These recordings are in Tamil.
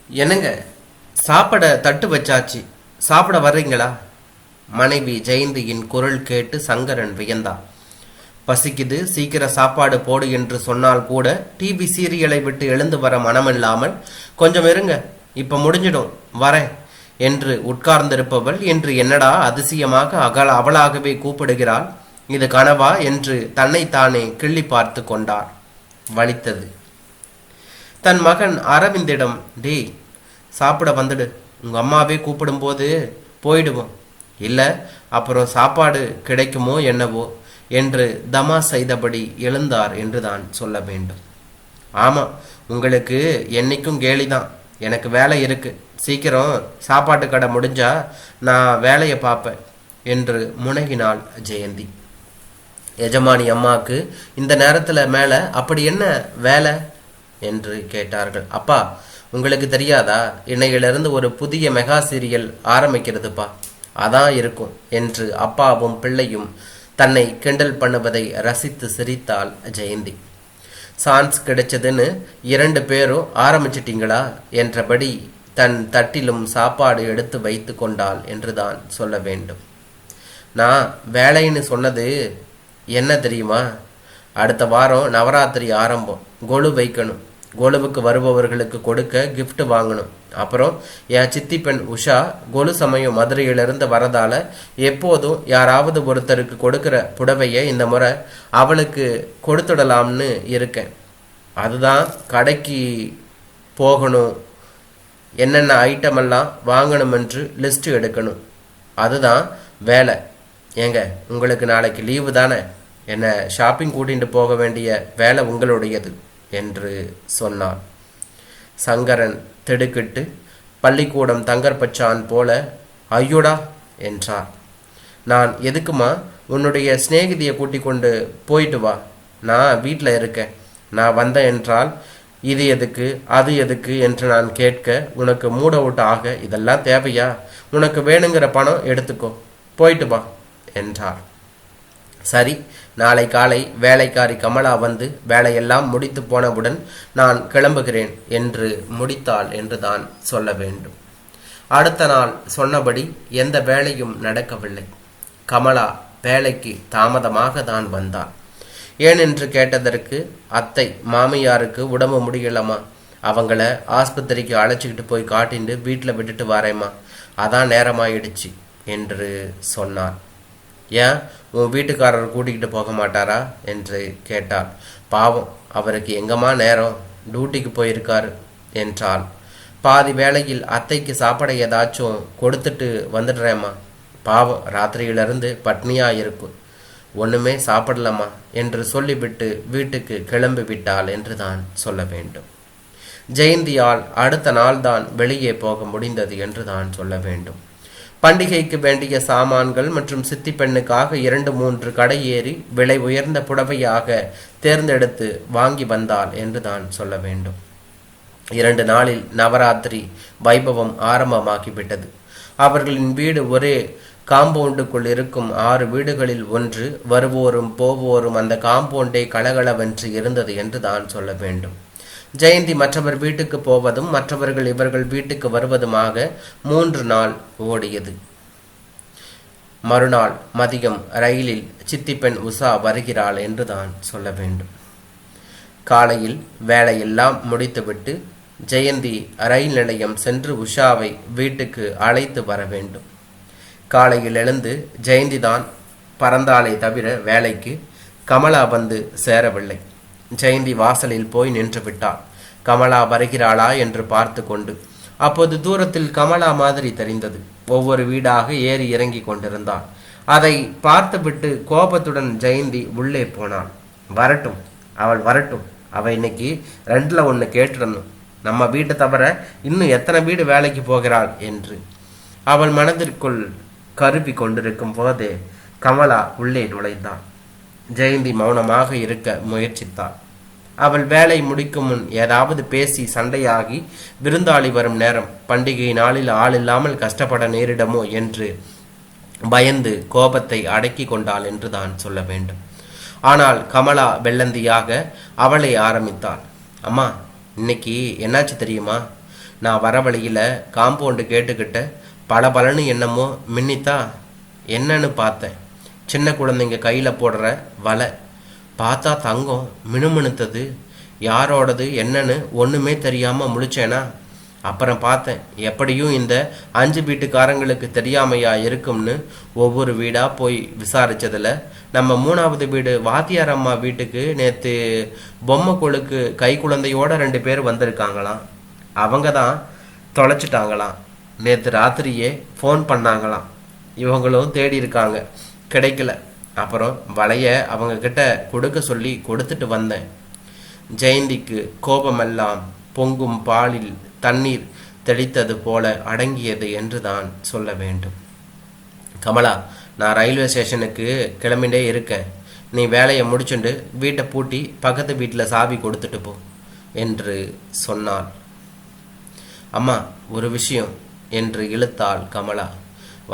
என்னங்க, சாப்பிட தட்டு வச்சாச்சு, சாப்பிட வர்றீங்களா? மனைவி ஜெயந்தியின் குரல் கேட்டு சங்கரன் வியந்தான். பசிக்குது, சீக்கிரம் சாப்பாடு போடு என்று சொன்னால் கூட டிவி சீரியலை விட்டு எழுந்து வர மனமில்லாமல், கொஞ்சம் இருங்க, இப்ப முடிஞ்சிடும், வரேன் என்று உட்கார்ந்திருப்பவள் என்று என்னடா அதிசயமாக அவளாகவே கூப்பிடுகிறாள், இது கனவா என்று தன்னைத்தானே கிள்ளி பார்த்து கொண்டார். வலித்தது. தன் மகன் அரவிந்திடம், டேய் சாப்பிட வந்துடு, உங்கள் அம்மாவே கூப்பிடும்போது போயிடுவோம், இல்லை அப்புறம் சாப்பாடு கிடைக்குமோ என்னவோ என்று தமா செய்தபடி எழுந்தார் என்று தான் சொல்ல வேண்டும். ஆமாம், உங்களுக்கு என்னைக்கும் கேலிதான், எனக்கு வேலை இருக்கு, சீக்கிரம் சாப்பாட்டு கடை முடிஞ்சா நான் வேலையை பார்ப்பேன் என்று முனகினாள் ஜெயந்தி. எஜமானி அம்மாவுக்கு இந்த நேரத்தில் மேலே அப்படி என்ன வேலை என்று கேட்டார்கள். அப்பா, உங்களுக்கு தெரியாதா, இன்னையிலிருந்து ஒரு புதிய மெகா சீரியல் ஆரம்பிக்கிறதுப்பா, அதான் இருக்கும் என்று அப்பாவும் பிள்ளையும் தன்னை கிண்டல் பண்ணுவதை ரசித்து சிரித்தாள் ஜெயந்தி. சான்ஸ் கிடைச்சதுன்னு 2 பேரும் ஆரம்பிச்சிட்டீங்களா என்றபடி தன் தட்டிலும் சாப்பாடு எடுத்து வைத்து கொண்டாள் என்றுதான் சொல்ல வேண்டும். நான் வேலைன்னு சொன்னது என்ன தெரியுமா, அடுத்த வாரம் நவராத்திரி ஆரம்பம், கொலு வைக்கணும், கொலுவுக்கு வருபவர்களுக்கு கொடுக்க கிஃப்ட் வாங்கணும். அப்புறம் என் சித்தி பெண் உஷா கொலு சமயம் மதுரையிலிருந்து வரதால எப்போதும் யாராவது ஒருத்தருக்கு கொடுக்கிற புடவையை இந்த முறை அவளுக்கு கொடுத்துடலாம்னு இருக்கேன். அதுதான் கடைக்கு போகணும், என்னென்ன ஐட்டமெல்லாம் வாங்கணும் என்று லிஸ்ட் எடுக்கணும், அதுதான் வேலை. ஏங்க, உங்களுக்கு நாளைக்கு லீவு தானே, என்னை ஷாப்பிங் கூட்டிகிட்டு போக வேண்டிய வேலை உங்களுடையது என்று சொன்னான். சங்கரன் திடுக்கிட்டு பள்ளிக்கூடம் தங்கர்பச்சான் போல ஐயோடா என்றார். நான் எதுக்குமா, உன்னுடைய சிநேகிதியை கூட்டிக் கொண்டு போயிட்டு வா, நான் வீட்டில் இருக்கேன், நான் வந்தேன் என்றால் இது எதுக்கு அது எதுக்கு என்று நான் கேட்க உனக்கு மூட் அவுட் ஆக இதெல்லாம் தேவையா, உனக்கு வேணுங்கிற பணம் எடுத்துக்கோ, போயிட்டு வா என்றார். சரி, நாளை காலை வேலைக்காரி கமலா வந்து வேலையெல்லாம் முடித்து போனவுடன் நான் கிளம்புகிறேன் என்று முடித்தாள் என்று தான் சொல்ல வேண்டும். அடுத்த நாள் சொன்னபடி எந்த வேலையும் நடக்கவில்லை. கமலா வேலைக்கு தாமதமாக தான் வந்தாள். ஏனென்று கேட்டதற்கு, அத்தை மாமியாருக்கு உடம்பு முடியலம்மா, அவங்கள ஆஸ்பத்திரிக்கு அழைச்சிக்கிட்டு போய் காட்டிட்டு வீட்டில் விட்டுட்டு வரேம்மா, அதான் நேரமாயிடுச்சு என்று சொன்னார். ஏன், உன் வீட்டுக்காரர் கூட்டிகிட்டு போக மாட்டாரா என்று கேட்டாள். பாவம், அவருக்கு எங்கம்மா நேரம், டியூட்டிக்கு போயிருக்காரு என்றாள். பாதி வேளையில் அத்தைக்கு சாப்பாடு ஏதாச்சும் கொடுத்துட்டு வந்துடுறேம்மா, பாவம் ராத்திரியிலிருந்து பட்னியாக இருக்கும், ஒன்றுமே சாப்பிடலாமா என்று சொல்லிவிட்டு வீட்டுக்கு கிளம்பி விட்டாள் என்று தான் சொல்ல வேண்டும். ஜெயந்தியால் அடுத்த நாள் தான் வெளியே போக முடிந்தது என்று தான் சொல்ல வேண்டும். பண்டிகைக்கு வேண்டிய சாமான்கள் மற்றும் சித்தி பெண்ணுக்காக 2-3 கடை ஏறி விலை உயர்ந்த புடவையாக தேர்ந்தெடுத்து வாங்கி வந்தாள் என்று தான் சொல்ல வேண்டும். 2 நாளில் நவராத்திரி வைபவம் ஆரம்பமாகிவிட்டது. அவர்களின் வீடு ஒரே காம்பவுண்டுக்குள் இருக்கும் 6 வீடுகளில் ஒன்று. வருவோரும் போவோரும் அந்த காம்பவுண்டே கலகலவென்று இருந்தது என்று தான் சொல்ல வேண்டும். ஜெயந்தி மற்றவர் வீட்டுக்கு போவதும் மற்றவர்கள் இவர்கள் வீட்டுக்கு வருவதுமாக 3 நாள் ஓடியது. மறுநாள் மதியம் ரயிலில் சித்தி பெண் உஷா வருகிறாள் என்று தான் சொல்ல வேண்டும். காலையில் வேலையெல்லாம் முடித்துவிட்டு ஜெயந்தி ரயில் நிலையம் சென்று உஷாவை வீட்டுக்கு அழைத்து வர வேண்டும். காலையில் எழுந்து ஜெயந்தி தான் பறந்தாலே தவிர வேலைக்கு கமலா வந்து சேரவில்லை. ஜெயந்தி வாசலில் போய் நின்று விட்டாள். கமலா வருகிறாளா என்று பார்த்து கொண்டு. அப்போது தூரத்தில் கமலா மாதிரி தெரிந்தது. ஒவ்வொரு வீடாக ஏறி இறங்கி கொண்டிருந்தாள். அதை பார்த்துவிட்டு கோபத்துடன் ஜெயந்தி உள்ளே போனாள். வரட்டும், அவள் வரட்டும், அவள் இன்னைக்கு 2ல் 1 கேட்டுடணும், நம்ம வீட்டை தவிர இன்னும் எத்தனை வீடு வேலைக்கு போகிறாள் என்று அவள் மனதிற்குள் கருவி கொண்டிருக்கும் போதே கமலா உள்ளே நுழைந்தாள். ஜெயந்தி மௌனமாக இருக்க முயற்சித்தாள். அவள் வேலை முடிக்கும் முன் ஏதாவது பேசி சண்டையாகி விருந்தாளி வரும் நேரம், பண்டிகை நாளில் ஆள் இல்லாமல் கஷ்டப்பட நேரிடமோ என்று பயந்து கோபத்தை அடக்கி கொண்டாள் என்று தான் சொல்ல வேண்டும். ஆனால் கமலா வெள்ளந்தியாக அவளை ஆரம்பித்தாள். அம்மா, இன்னைக்கு என்னாச்சு தெரியுமா, நான் வர வழியில் காம்பவுண்டு கேட்டுக்கிட்ட பலன்னு என்னமோ மின்னித்தா என்னன்னு பார்த்தேன். சின்ன குழந்தைங்க கையில் போடுற வலை பார்த்தா தங்கம் மினுமினுத்தது. யாரோடது என்னன்னு ஒன்றுமே தெரியாமல் முழிச்சேனா. அப்புறம் பார்த்தேன், எப்படியும் இந்த 5 வீட்டுக்காரங்களுக்கு தெரியாமையா இருக்கும்னு ஒவ்வொரு வீடாக போய் விசாரித்ததில் நம்ம 3வது வீடு வாத்தியார் அம்மா வீட்டுக்கு நேற்று பொம்மை கொழுக்கு கை குழந்தையோட 2 பேர் வந்திருக்காங்களாம். அவங்க தான் தொலைச்சிட்டாங்களாம். நேற்று ராத்திரியே ஃபோன் பண்ணாங்களாம். இவங்களும் தேடி இருக்காங்க, கிடைக்கல. அப்புறம் வலைய அவங்க கிட்ட கொடுக்க சொல்லி கொடுத்துட்டு வந்தேன். ஜெயந்திக்கு கோபமெல்லாம் பொங்கும் பாலில் தண்ணீர் தெளித்தது போல அடங்கியது என்று தான் சொல்ல வேண்டும். கமலா, நான் ரயில்வே ஸ்டேஷனுக்கு கிளம்பிட்டே இருக்கேன். நீ வேலையை முடிச்சுண்டு வீட்டை பூட்டி பக்கத்து வீட்டில் சாவி கொடுத்துட்டு போ என்று சொன்னாள். அம்மா, ஒரு விஷயம் என்று இழுத்தாள் கமலா.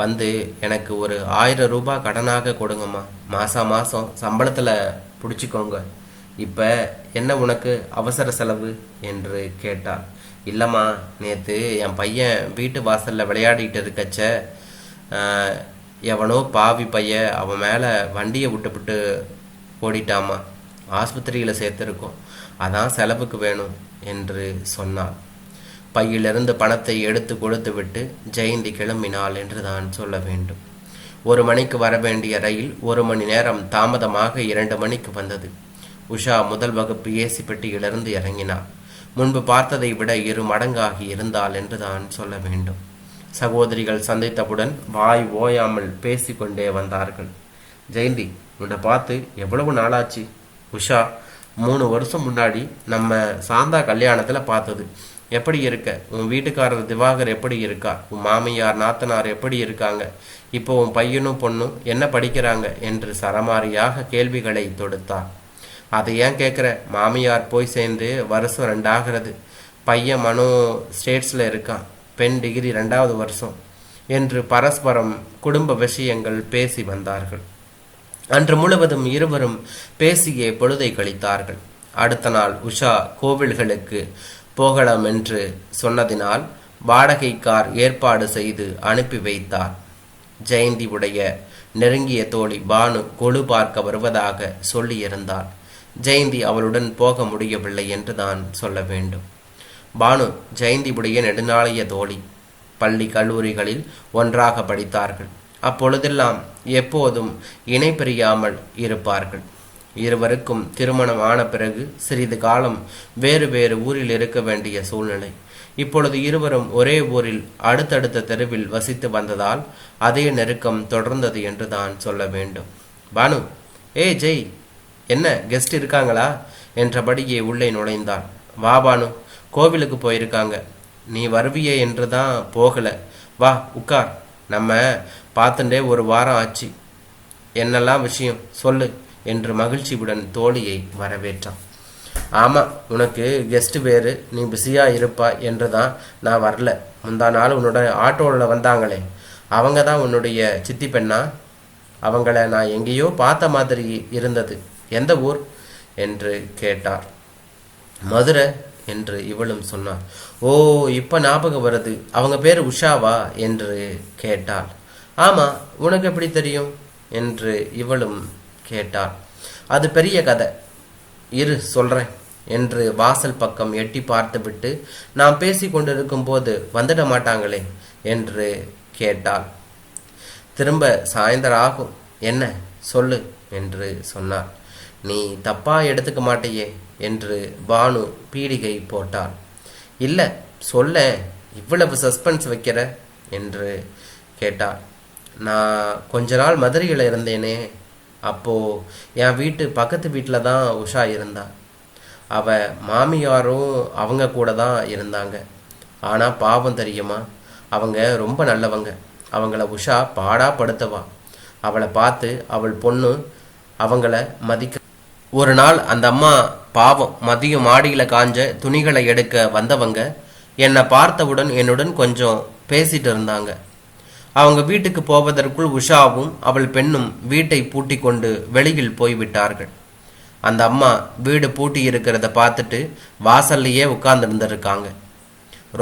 வந்து எனக்கு ஒரு 1000 ரூபாய் கடனாக கொடுங்கம்மா. மாதம் சம்பளத்தில் பிடிச்சிக்கோங்க. இப்போ என்ன உனக்கு அவசர செலவு என்று கேட்டாள். இல்லைம்மா, நேற்று என் பையன் வீட்டு வாசலில் விளையாடிட்டு இருக்கச்ச எவனோ பாவி பையன் அவன் மேலே வண்டியை விட்டுவிட்டு ஓடிட்டாமா. ஆஸ்பத்திரியில் சேர்த்துருக்கோம், அதான் செலவுக்கு வேணும் என்று சொன்னாள். பையிலிருந்து பணத்தை எடுத்து கொடுத்து விட்டு ஜெயந்தி கிளம்பினாள் என்று தான் சொல்ல வேண்டும். 1 மணிக்கு வர வேண்டிய ரயில் 1 மணி நேரம் தாமதமாக 2 மணிக்கு வந்தது. உஷா முதல் வகுப்பு ஏசி பெட்டியிலிருந்து இறங்கினாள். முன்பு பார்த்ததை விட 2 மடங்காகி இருந்தாள் என்று தான் சொல்ல வேண்டும். சகோதரிகள் சந்தித்தவுடன் வாய் ஓயாமல் பேசிக்கொண்டே வந்தார்கள். ஜெயந்தி, உன்னை பார்த்து எவ்வளவு நாளாச்சு? உஷா, 3 வருஷம் முன்னாடி நம்ம சாந்தா கல்யாணத்தில் பார்த்தது. எப்படி இருக்க? உன் வீட்டுக்காரர் திவாகர் எப்படி இருக்கா? உன் மாமியார் நாத்தனார் எப்படி இருக்காங்க? இப்போ உன் பையனும் பொண்ணும் என்ன படிக்கிறாங்க என்று சரமாரியாக கேள்விகளை தொடுத்தார். அதை ஏன் கேட்குற? மாமியார் போய் சேர்ந்து வருஷம் 2 ஆகிறது. பையன் மனோ ஸ்டேட்ஸில் இருக்கான். பெண் டிகிரி 2வது வருஷம் என்று பரஸ்பரம் குடும்ப விஷயங்கள் பேசி வந்தார்கள். அன்று முழுவதும் இருவரும் பேசியே பொழுதை கழித்தார்கள். அடுத்த நாள் உஷா கோவில்களுக்கு போகலாம் என்று சொன்னதினால் வாடகை கார் ஏற்பாடு செய்து அனுப்பி வைத்தார். ஜெயந்தி உடைய நெருங்கிய தோழி பானு கொலு பார்க்க வருவதாக சொல்லியிருந்தாள். ஜெயந்தி அவளுடன் போக முடியவில்லை என்று தான் சொல்ல வேண்டும். பானு ஜெயந்தி உடைய நெடுநாளைய தோழி. பள்ளி கல்லூரிகளில் ஒன்றாக படித்தார்கள். அப்பொழுதெல்லாம் எப்போதும் இணை பிரியாமல் இருப்பார்கள். இருவருக்கும் திருமணம் ஆன பிறகு சிறிது காலம் வேறு வேறு ஊரில் இருக்க வேண்டிய சூழ்நிலை. இப்பொழுது இருவரும் ஒரே ஊரில் அடுத்தடுத்த தெருவில் வசித்து வந்ததால் அதே நெருக்கம் தொடர்ந்தது என்று தான் சொல்ல வேண்டும். பானு, ஜெய், என்ன கெஸ்ட் இருக்காங்களா என்றபடியே உள்ளே நுழைந்தாள். வா பானு, கோவிலுக்கு போயிருக்காங்க. நீ வருவியே என்று தான் போகலை. வா உட்கார். நம்ம பார்த்துட்டே 1 வாரம் ஆச்சு. என்னெல்லாம் விஷயம் சொல்லு என்று மகிழ்ச்சியுடன் தோழியை வரவேற்றான். ஆமாம், உனக்கு கெஸ்ட்டு வேறு, நீ பிஸியாக இருப்பா என்று தான் நான் வரல. முந்தா நாள் உன்னோட ஆட்டோவில் வந்தாங்களே, அவங்க தான் உன்னுடைய சித்தி பெண்ணா? அவங்கள நான் எங்கேயோ பார்த்த மாதிரி இருந்தது. எந்த ஊர் என்று கேட்டார். மதுரை என்று இவளும் சொன்னார். ஓ, இப்போ ஞாபகம் வருது. அவங்க பேர் உஷாவா என்று கேட்டாள். ஆமாம், உனக்கு எப்படி தெரியும் என்று இவளும் கேட்டாள். அது பெரிய கதை, இரு சொல்கிறேன் என்று வாசல் பக்கம் எட்டி பார்த்துவிட்டு நாம் பேசி கொண்டிருக்கும் போது வந்துட மாட்டாங்களே என்று கேட்டாள். திரும்ப சாயந்தரம் ஆகும், என்ன சொல்லு என்று சொன்னார். நீ தப்பா எடுத்துக்க மாட்டையே என்று பானு பீடிகை போட்டாள். இல்லை சொல்ல, இவ்வளவு சஸ்பென்ஸ் வைக்கிற என்று கேட்டாள். நான் கொஞ்ச நாள் மதுரையில் இருந்தேனே, அப்போது என் வீட்டு பக்கத்து வீட்டில் தான் உஷா இருந்தா. அவள் மாமியாரும் அவங்க கூட தான் இருந்தாங்க. ஆனால் பாவம் தெரியுமா, அவங்க ரொம்ப நல்லவங்க. அவங்கள உஷா பாடாப்படுத்தவா. அவளை பார்த்து அவள் பொண்ணு அவங்கள மதிக்க. ஒரு நாள் அந்த அம்மா பாவம் மதியம் மாடியில் காஞ்ச துணிகளை எடுக்க வந்தவங்க என்னை பார்த்தவுடன் என்னுடன் கொஞ்சம் பேசிட்டு இருந்தாங்க. அவங்க வீட்டுக்கு போவதற்குள் உஷாவும் அவள் பெண்ணும் வீட்டை பூட்டி கொண்டு வெளியில் போய்விட்டார்கள். அந்த அம்மா வீடு பூட்டி இருக்கிறத பார்த்துட்டு வாசல்லையே உட்கார்ந்துருந்துருக்காங்க.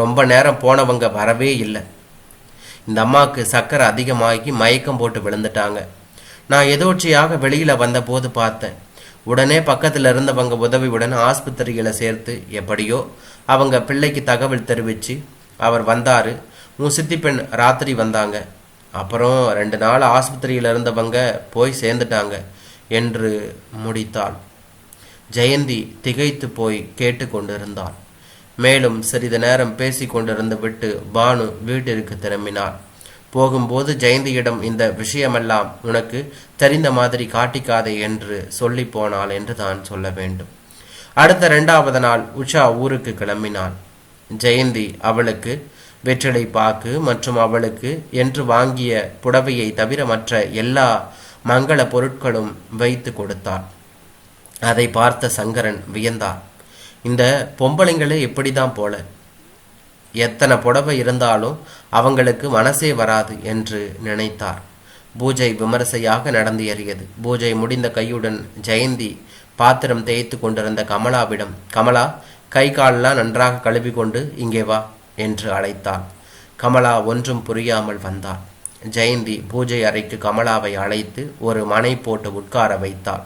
ரொம்ப நேரம் போனவங்க வரவே இல்லை. இந்த அம்மாவுக்கு சக்கரை அதிகமாகி மயக்கம் போட்டு விழுந்துட்டாங்க. நான் எதோச்சியாக வெளியில் வந்தபோது பார்த்தேன். உடனே பக்கத்தில் இருந்தவங்க உதவியுடன் ஆஸ்பத்திரியில் சேர்த்து எப்படியோ அவங்க பிள்ளைக்கு தகவல் தெரிவித்து அவர் வந்தார். உன் சித்தி பெண் ராத்திரி வந்தாங்க. அப்புறம் 2 நாள் ஆஸ்பத்திரியில் இருந்தவங்க போய் சேர்ந்துட்டாங்க என்று முடித்தாள். ஜெயந்தி திகைத்து போய் கேட்டு கொண்டிருந்தாள். மேலும் சிறிது நேரம் பேசி கொண்டிருந்து விட்டு பானு வீட்டிற்கு திரும்பினாள். போகும்போது ஜெயந்தியிடம் இந்த விஷயமெல்லாம் உனக்கு தெரிந்த மாதிரி காட்டிக்காதே என்று சொல்லி போனாள் என்று தான் சொல்ல வேண்டும். அடுத்த 2வது நாள் உஷா ஊருக்கு கிளம்பினாள். ஜெயந்தி அவளுக்கு வெற்றிலை பாக்கு மற்றும் அவளுக்கு என்று வாங்கிய புடவையை தவிர மற்ற எல்லா மங்கள பொருட்களும் வைத்து கொடுத்தாள். அதை பார்த்த சங்கரன் வியந்தார். இந்த பொம்பளைங்களே இப்படிதான் போல, எத்தனை புடவை இருந்தாலும் அவங்களுக்கு மனசே வராது என்று நினைத்தார். பூஜை விமரிசையாக நடந்தேறியது. பூஜை முடிந்த கையுடன் ஜெயந்தி பாத்திரம் தேய்த்து கொண்டிருந்த கமலாவிடம், கமலா, கை காலெல்லாம் நன்றாக கழுவி கொண்டு இங்கே வா என்று அழைத்தாள். கமலா ஒன்றும் புரியாமல் வந்தாள். ஜெயந்தி பூஜை அறைக்கு கமலாவை அழைத்து ஒரு மனை போட்டு உட்கார வைத்தாள்.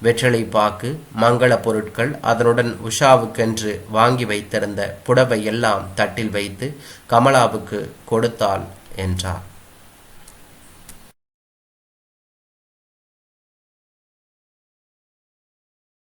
வெற்றிலை பாக்கு, மங்கள பொருட்கள், அதனுடன் உஷாவுக்கென்று வாங்கி வைத்திருந்த புடவை எல்லாம் தட்டில் வைத்து கமலாவுக்கு கொடுத்தாள் என்றார்.